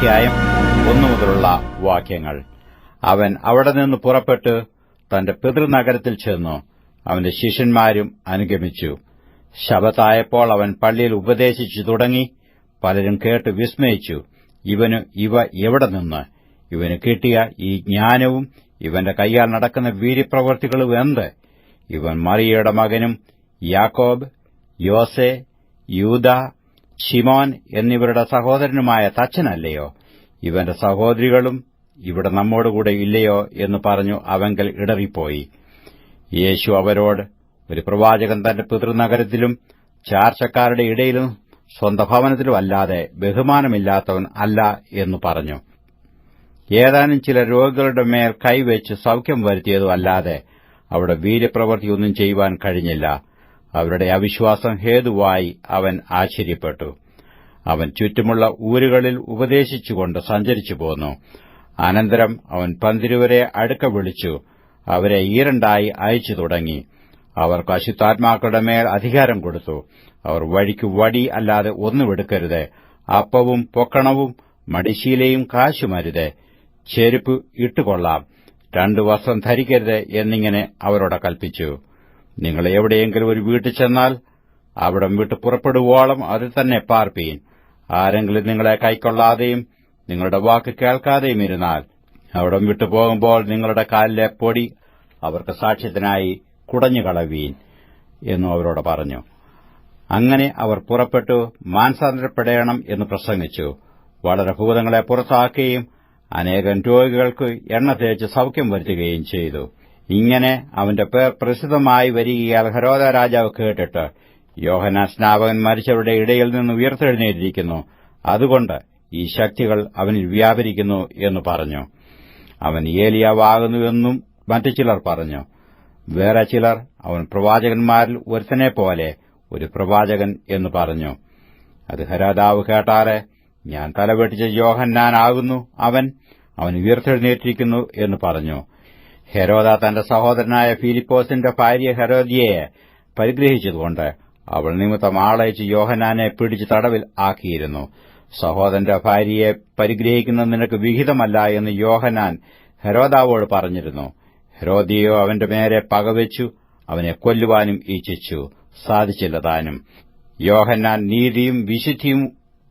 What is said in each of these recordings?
അധ്യായം 1 മുതലുള്ള വാക്യങ്ങൾ. അവൻ അവിടെ നിന്ന് പുറപ്പെട്ട് തന്റെ പിതൃനഗരത്തിൽ ചെന്നു. അവന്റെ ശിഷ്യന്മാരും അനുഗമിച്ചു. ശബ്ബത്തായപ്പോൾ അവൻ പള്ളിയിൽ ഉപദേശിച്ചു തുടങ്ങി. പലരും കേട്ട് വിസ്മയിച്ചു. ഇവന് ഇവ എവിടെ നിന്ന്? ഇവന് കിട്ടിയ ഈ ജ്ഞാനവും ഇവന്റെ കൈയാൽ നടക്കുന്ന വീര്യപ്രവൃത്തികളും എന്ത്? ഇവൻ മറിയയുടെ മകനും യാക്കോബ്, യോസെ, യൂദാ, ശിമോൻ എന്നിവരുടെ സഹോദരനുമായ തച്ചനല്ലയോ? ഇവന്റെ സഹോദരികളും ഇവിടെ നമ്മോടുകൂടെ ഇല്ലയോ എന്ന് പറഞ്ഞു അവങ്കൽ ഇടറിപ്പോയി. യേശു അവരോട്, ഒരു പ്രവാചകൻ തന്റെ പിതൃനഗരത്തിലും ചാർച്ചക്കാരുടെ ഇടയിലും സ്വന്തം ഭവനത്തിലും അല്ലാതെ ബഹുമാനമില്ലാത്തവൻ അല്ല എന്ന് പറഞ്ഞു. ഏതാനും ചില രോഗികളുടെ മേൽ കൈവച്ച് സൌഖ്യം വരുത്തിയതും അല്ലാതെ അവിടെ വീര്യപ്രവൃത്തിയൊന്നും ചെയ്യുവാൻ കഴിഞ്ഞില്ല. അവരുടെ അവിശ്വാസം ഹേതുവായി അവൻ ആശ്ചര്യപ്പെട്ടു. അവൻ ചുറ്റുമുള്ള ഊരുകളിൽ ഉപദേശിച്ചുകൊണ്ട് സഞ്ചരിച്ചു പോന്നു. അനന്തരം അവൻ 12 അടുക്ക വിളിച്ചു അവരെ ഈരണ്ടായി അയച്ചു തുടങ്ങി. അവർക്ക് അശുദ്ധാത്മാക്കളുടെ മേൽ അധികാരം കൊടുത്തു. അവർ വഴിക്ക് വടി അല്ലാതെ ഒന്നും എടുക്കരുത്, അപ്പവും പൊക്കണവും മടിശീലയും കാശുമരുത്, ചെരുപ്പ് ഇട്ടുകൊള്ളാം, 2 വസ്ത്രം ധരിക്കരുത് എന്നിങ്ങനെ അവരോട് കൽപ്പിച്ചു. നിങ്ങൾ എവിടെയെങ്കിലും ഒരു വീട്ടിൽ ചെന്നാൽ അവിടം വിട്ട് പുറപ്പെടുവോളം അതിൽ തന്നെ പാർപ്പീൻ. ആരെങ്കിലും നിങ്ങളെ കൈക്കൊള്ളാതെയും നിങ്ങളുടെ വാക്ക് കേൾക്കാതെയും ഇരുന്നാൽ അവിടം വിട്ടു പോകുമ്പോൾ നിങ്ങളുടെ കാലിലെ പൊടി അവർക്ക് സാക്ഷ്യത്തിനായി കുടഞ്ഞുകളവീൻ എന്നും അവരോട് പറഞ്ഞു. അങ്ങനെ അവർ പുറപ്പെട്ടു മാനസാന്തരപ്പെടേണം എന്ന് പ്രസംഗിച്ചു. വളരെ ഭൂതങ്ങളെ പുറത്താക്കുകയും അനേകം രോഗികൾക്ക് എണ്ണ തേച്ച് സൌഖ്യം വരുത്തുകയും ചെയ്തു. ഇങ്ങനെ അവന്റെ പേർ പ്രസിദ്ധമായി വരികയാൽ ഹെരോദ രാജാവ് കേട്ടിട്ട്, യോഹന്നാൻ സ്നാപകൻ മരിച്ചവരുടെ ഇടയിൽ നിന്ന് ഉയർത്തെഴുന്നേറ്റിരിക്കുന്നു, അതുകൊണ്ട് ഈ ശക്തികൾ അവനിൽ വ്യാപരിക്കുന്നു എന്ന് പറഞ്ഞു. അവൻ ഏലിയാവാകുന്നുവെന്നും മറ്റു ചിലർ പറഞ്ഞു. വേറെ ചിലർ അവൻ പ്രവാചകന്മാരിൽ ഒരുത്തനെപ്പോലെ ഒരു പ്രവാചകൻ എന്ന് പറഞ്ഞു. അത് ഹെരോദാവ് കേട്ടാറെ, ഞാൻ തലവെട്ടിച്ച യോഹന്നാനാകുന്നു അവൻ ഉയർത്തെഴുന്നേറ്റിരിക്കുന്നു എന്ന് പറഞ്ഞു. ഹെരോദ തന്റെ സഹോദരനായ ഫിലിപ്പോസിന്റെ ഭാര്യ ഹെരോദ്യയെ പരിഗ്രഹിച്ചതുകൊണ്ട് അവൾ നിമിത്തം ആളയച്ച് യോഹന്നാനെ പിടിച്ച് തടവിൽ ആക്കിയിരുന്നു. സഹോദരന്റെ ഭാര്യയെ പരിഗ്രഹിക്കുന്നത് നിനക്ക് വിഹിതമല്ല എന്ന് യോഹന്നാൻ ഹെരോദാവോട് പറഞ്ഞിരുന്നു. ഹെരോദ്യയോ അവന്റെ മേരെ പകവെച്ചു അവനെ കൊല്ലുവാനും ഇച്ഛിച്ചു. സാധിച്ചില്ല താനും. യോഹന്നാൻ നീതിയും വിശുദ്ധിയും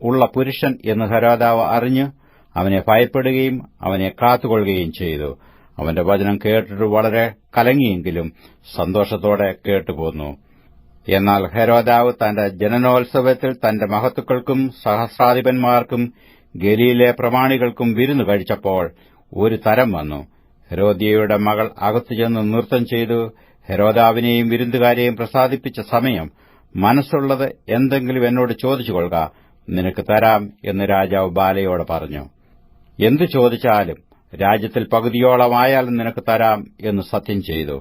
ഉള്ള പുരുഷൻ എന്ന് ഹെരോദാവ് അറിഞ്ഞ് അവനെ ഭയപ്പെടുകയും അവനെ കാത്തുകൊള്ളുകയും ചെയ്തു. അവന്റെ വചനം കേട്ടിട്ട് വളരെ കലങ്ങിയെങ്കിലും സന്തോഷത്തോടെ കേട്ടുപോന്നു. എന്നാൽ ഹെരോദാവ് തന്റെ ജനനോത്സവത്തിൽ തന്റെ മഹത്തുക്കൾക്കും സഹസ്രാധിപന്മാർക്കും ഗലീലെ പ്രമാണികൾക്കും വിരുന്നു കഴിച്ചപ്പോൾ ഒരു തരം വന്നു. ഹെരോദ്യയുടെ മകൾ അകത്തുചെന്ന് നൃത്തം ചെയ്തു ഹെരോദാവിനെയും വിരുന്നുകാരെയും പ്രസാദിപ്പിച്ച സമയം, മനസ്സുള്ളത് എന്തെങ്കിലും എന്നോട് ചോദിച്ചുകൊള്ളുക, നിനക്ക് തരാം എന്ന് രാജാവ് ബാലയോട് പറഞ്ഞു. എന്തു ചോദിച്ചാലും രാജ്യത്തിൽ പകുതിയോളമായാലും നിനക്ക് തരാം എന്ന് സത്യം ചെയ്തു.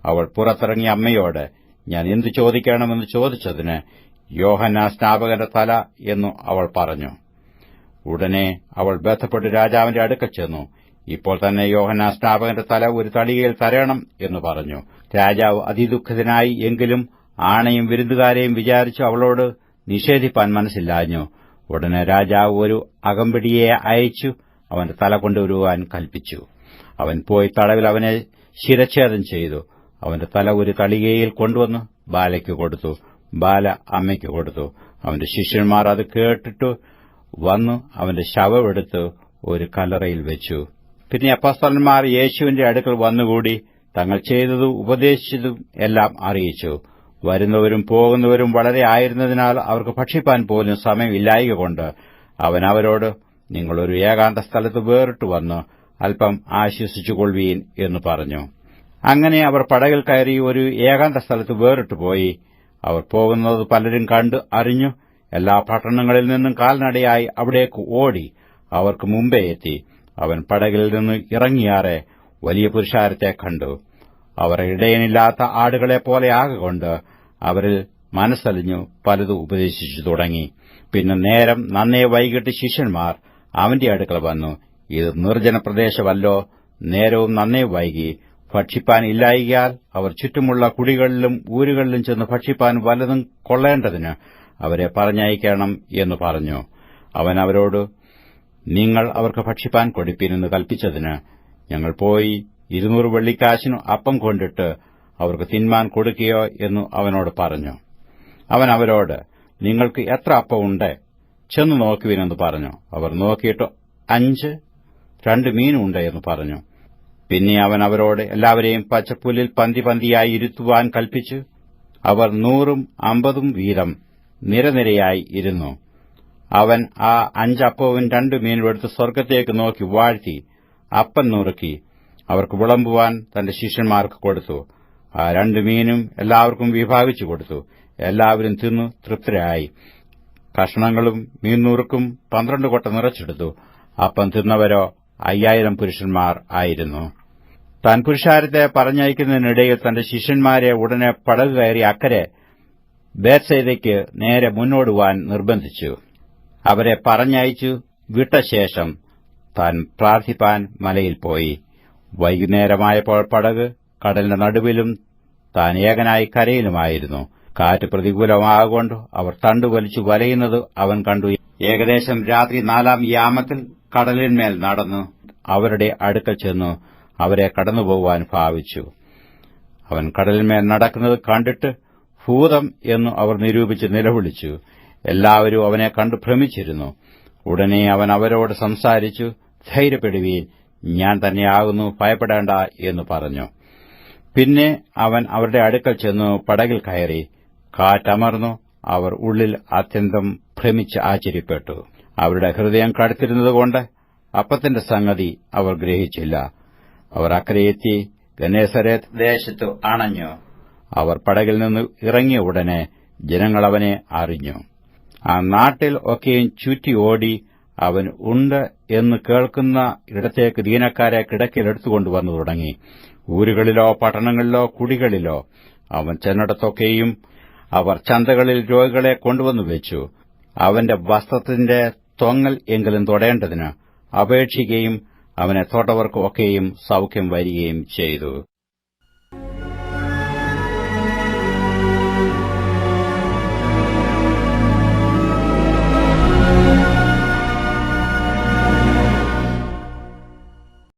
അവൾ പുറത്തിറങ്ങി അമ്മയോട്, ഞാൻ എന്തു ചോദിക്കണമെന്ന് ചോദിച്ചതിന്, യോഹന്നാൻ സ്നാപകന്റെ തല എന്നു അവൾ പറഞ്ഞു. ഉടനെ അവൾ ബന്ധപ്പെട്ട് രാജാവിന്റെ അടുക്കൽ ചെന്നു. ഇപ്പോൾ തന്നെ യോഹന്നാൻ സ്നാപകന്റെ തല ഒരു തളികയിൽ തരണം എന്ന് പറഞ്ഞു. രാജാവ് അതിദുഃഖിതനായി, എങ്കിലും ആണയും വിരുന്നുകാരെയും വിചാരിച്ചു അവളോട് നിഷേധിപ്പാൻ മനസ്സില്ലാഞ്ഞു. ഉടനെ രാജാവ് ഒരു അകമ്പടിയെ അയച്ചു അവന്റെ തല കൊണ്ടുവരുവാൻ കൽപ്പിച്ചു. അവൻ പോയി തടവിൽ അവനെ ശിരച്ഛേദം ചെയ്തു. അവന്റെ തല ഒരു തളികയിൽ കൊണ്ടുവന്ന് ബാലയ്ക്ക് കൊടുത്തു. ബാല അമ്മയ്ക്ക് കൊടുത്തു. അവന്റെ ശിഷ്യന്മാർ അത് കേട്ടിട്ടു വന്നു അവന്റെ ശവമെടുത്ത് ഒരു കല്ലറയിൽ വെച്ചു. പിന്നെ അപ്പോസ്തലന്മാർ യേശുവിന്റെ അടുക്കൽ വന്നുകൂടി തങ്ങൾ ചെയ്തതും ഉപദേശിച്ചതും എല്ലാം അറിയിച്ചു. വരുന്നവരും പോകുന്നവരും വളരെ ആയിരുന്നതിനാൽ അവർക്ക് ഭക്ഷിപ്പാൻ പോലും സമയമില്ലായകൊണ്ട് അവൻ അവരോട്, നിങ്ങളൊരു ഏകാന്ത സ്ഥലത്ത് വേറിട്ട് വന്ന് അല്പം ആശ്വസിച്ചുകൊള്ളുവീൻ എന്ന് പറഞ്ഞു. അങ്ങനെ അവർ പടകിൽ കയറി ഒരു ഏകാന്ത സ്ഥലത്ത് വേറിട്ടുപോയി. അവർ പോകുന്നത് പലരും കണ്ട് അറിഞ്ഞു. എല്ലാ പട്ടണങ്ങളിൽ നിന്നും കാൽനടയായി അവിടേക്ക് ഓടി അവർക്ക് മുമ്പേ എത്തി. അവൻ പടകിൽ നിന്ന് ഇറങ്ങിയാറെ വലിയ പുരുഷാരത്തെ കണ്ടു. അവർ ഇടയനില്ലാത്ത ആടുകളെപ്പോലെ ആകൊണ്ട് അവരിൽ മനസ്സലിഞ്ഞു പലതും ഉപദേശിച്ചു തുടങ്ങി. പിന്നെ നേരം നന്നേ വൈകിട്ട് ശിഷ്യന്മാർ അവന്റെ അടുക്കൽ വന്നു. ഇത് നിർജ്ജന പ്രദേശമല്ലോ, നേരവും നന്നേ വൈകി, ഭക്ഷിപ്പാൻ ഇല്ലായികയാൽ അവർ ചുറ്റുമുള്ള കുടികളിലും ഊരുകളിലും ചെന്ന് ഭക്ഷിപ്പാൻ വല്ലതും കൊള്ളേണ്ടതിന് അവരെ പറഞ്ഞയക്കണം എന്ന് പറഞ്ഞു. അവൻ അവരോട്, നിങ്ങൾ അവർക്ക് ഭക്ഷിപ്പാൻ കൊടുപ്പീനെന്ന് കൽപ്പിച്ചതിന് ഞങ്ങൾ പോയി 200 വെള്ളിക്കാശിനു അപ്പം കൊണ്ടിട്ട് അവർക്ക് തിന്മാൻ കൊടുക്കുകയോ എന്ന് അവനോട് പറഞ്ഞു. അവൻ അവരോട്, നിങ്ങൾക്ക് എത്ര അപ്പം ഉണ്ട്? ചെന്ന് നോക്കുവിനെന്ന് പറഞ്ഞു. അവർ നോക്കിയിട്ട് 5, 2 മീനും ഉണ്ട് എന്ന് പറഞ്ഞു. പിന്നെ അവൻ അവരോട് എല്ലാവരെയും പച്ചപ്പുല്ലിൽ പന്തിയായി ഇരുത്തുവാൻ കൽപ്പിച്ചു. അവർ 100ഉം 50ഉം വീതം നിരനിരയായി ഇരുന്നു. അവൻ ആ 5 അപ്പവും 2 മീനും എടുത്ത് സ്വർഗ്ഗത്തേക്ക് നോക്കി വാഴ്ത്തി അപ്പം നുറുക്കി അവർക്ക് വിളമ്പുവാൻ തന്റെ ശിഷ്യന്മാർക്ക് കൊടുത്തു. ആ 2 മീനും എല്ലാവർക്കും വിഭാഗിച്ചു കൊടുത്തു. എല്ലാവരും തിന്നു തൃപ്തരായി. കഷണങ്ങളും മീൻ നുറുക്കും 12 കൊട്ട നിറച്ചെടുത്തു. അപ്പം തിന്നവരോ 5000 പുരുഷന്മാർ ആയിരുന്നു. താൻ പുരുഷാരത്തെ പറഞ്ഞയക്കുന്നതിനിടയിൽ തന്റെ ശിഷ്യന്മാരെ ഉടനെ പടക് കയറി അക്കരെ ബേത്സയിലേക്ക് നേരെ മുന്നോടുവാൻ നിർബന്ധിച്ചു. അവരെ പറഞ്ഞയച്ചു വിട്ട ശേഷം താൻ പ്രാർത്ഥിപ്പാൻ മലയിൽ പോയി. വൈകുന്നേരമായപ്പോൾ പടക് കടലിന്റെ നടുവിലും താൻ ഏകനായി കരയിലുമായിരുന്നു. കാറ്റ് പ്രതികൂലമാകൊണ്ട് അവർ തണ്ടുവലിച്ചു വലയുന്നത് അവൻ കണ്ടു. ഏകദേശം രാത്രി 4-ാം യാമത്തിൽ കടലിന്മേൽ നടന്നു അവരുടെ അടുക്കൽ ചെന്നു അവരെ കടന്നുപോകുവാൻ ഭാവിച്ചു. അവൻ കടലിന്മേൽ നടക്കുന്നത് കണ്ടിട്ട് ഭൂതം എന്നു അവർ നിരൂപിച്ച് നിലവിളിച്ചു. എല്ലാവരും അവനെ കണ്ടു ഭ്രമിച്ചിരുന്നു. ഉടനെ അവൻ അവരോട് സംസാരിച്ചു, ധൈര്യപ്പെടുവീൻ, ഞാൻ തന്നെയാകുന്നു, ഭയപ്പെടേണ്ട എന്ന് പറഞ്ഞു. പിന്നെ അവൻ അവരുടെ അടുക്കൽ ചെന്നു പടകിൽ കയറി. കാറ്റമർന്നു. അവർ ഉള്ളിൽ അത്യന്തം ഭ്രമിച്ച് ആശ്ചര്യപ്പെട്ടു. അവരുടെ ഹൃദയം കടുത്തിരുന്നതുകൊണ്ട് അപ്പത്തിന്റെ സംഗതി അവർ ഗ്രഹിച്ചില്ല. അവർ അക്കരെയെത്തി ഗന്നേസരത്ത് ദേശത്ത് അണഞ്ഞു. അവർ പടകിൽ നിന്ന് ഇറങ്ങിയ ഉടനെ ജനങ്ങൾ അവനെ അറിഞ്ഞു. ആ നാട്ടിൽ ഒക്കെയും ചുറ്റി ഓടി അവൻ ഉണ്ട് എന്ന് കേൾക്കുന്ന ഇടത്തേക്ക് ദീനക്കാരെ കിടക്കയിലെടുത്തുകൊണ്ടുവന്നു തുടങ്ങി. ഊരുകളിലോ പട്ടണങ്ങളിലോ കുടികളിലോ അവൻ ചെന്നിടത്തൊക്കെയും അവർ ചന്തകളിൽ രോഗികളെ കൊണ്ടുവന്നു വെച്ചു. അവന്റെ വസ്ത്രത്തിന്റെ തൊങ്ങൽ എങ്കിലും തൊടേണ്ടതിന് അപേക്ഷിക്കുകയും അവനെ തൊട്ടവർക്ക് ഒക്കെയും സൗഖ്യം വരികയും ചെയ്തു.